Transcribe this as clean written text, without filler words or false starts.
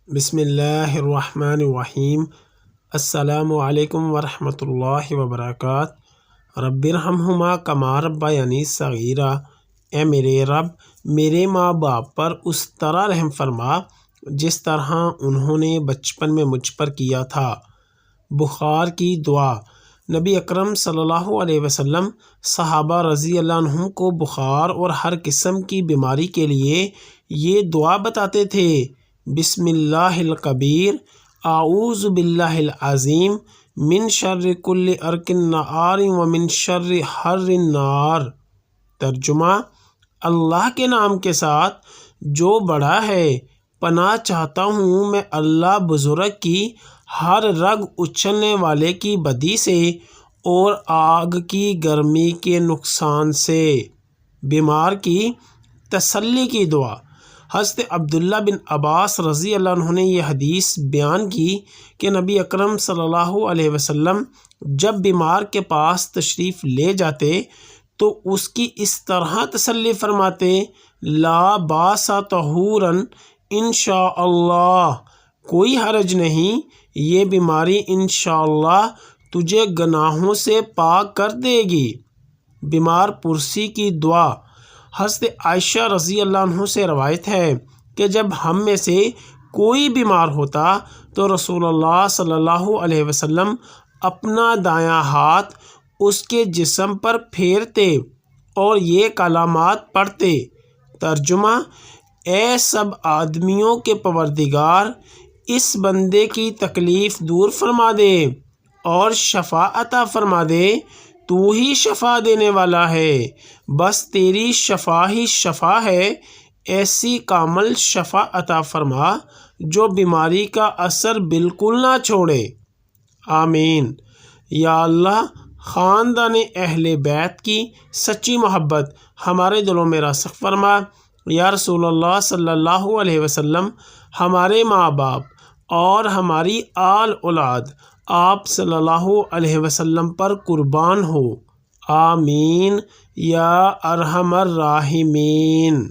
بسم اللہ الرحمن الرحیم۔ السلام علیکم ورحمۃ اللہ وبرکاتہ۔ رب ارحمہما کما ربیانی صغیرا۔ اے میرے رب، میرے ماں باپ پر اس طرح رحم فرما جس طرح انہوں نے بچپن میں مجھ پر کیا تھا۔ بخار کی دعا۔ نبی اکرم صلی اللہ علیہ وسلم صحابہ رضی اللہ عنہم کو بخار اور ہر قسم کی بیماری کے لیے یہ دعا بتاتے تھے: بسم اللہ الکبیر، اعوذ باللہ العظیم، من شر کل ارک نار ومن شر حر النار۔ ترجمہ: اللہ کے نام کے ساتھ جو بڑا ہے، پناہ چاہتا ہوں میں اللہ بزرگ کی ہر رگ اچھلنے والے کی بدی سے اور آگ کی گرمی کے نقصان سے۔ بیمار کی تسلی کی دعا۔ حضرت عبداللہ بن عباس رضی اللہ عنہ نے یہ حدیث بیان کی کہ نبی اکرم صلی اللہ علیہ وسلم جب بیمار کے پاس تشریف لے جاتے تو اس کی اس طرح تسلی فرماتے: لا باس طہورا انشاءاللہ، کوئی حرج نہیں، یہ بیماری انشاءاللہ تجھے گناہوں سے پاک کر دے گی۔ بیمار پرسی کی دعا۔ حضرت عائشہ رضی اللہ عنہ سے روایت ہے کہ جب ہم میں سے کوئی بیمار ہوتا تو رسول اللہ صلی اللہ علیہ وسلم اپنا دایاں ہاتھ اس کے جسم پر پھیرتے اور یہ کلمات پڑھتے۔ ترجمہ: اے سب آدمیوں کے پروردگار، اس بندے کی تکلیف دور فرما دے اور شفا عطا فرما دے، تو ہی شفا دینے والا ہے، بس تیری شفا ہی شفا ہے، ایسی کامل شفا عطا فرما جو بیماری کا اثر بالکل نہ چھوڑے۔ آمین۔ یا اللہ، خاندان اہل بیت کی سچی محبت ہمارے دلوں میں راسخ فرما۔ یا رسول اللہ صلی اللہ علیہ وسلم، ہمارے ماں باپ اور ہماری آل اولاد آپ صلی اللہ علیہ وسلم پر قربان ہو۔ آمین یا ارحم الراحمین۔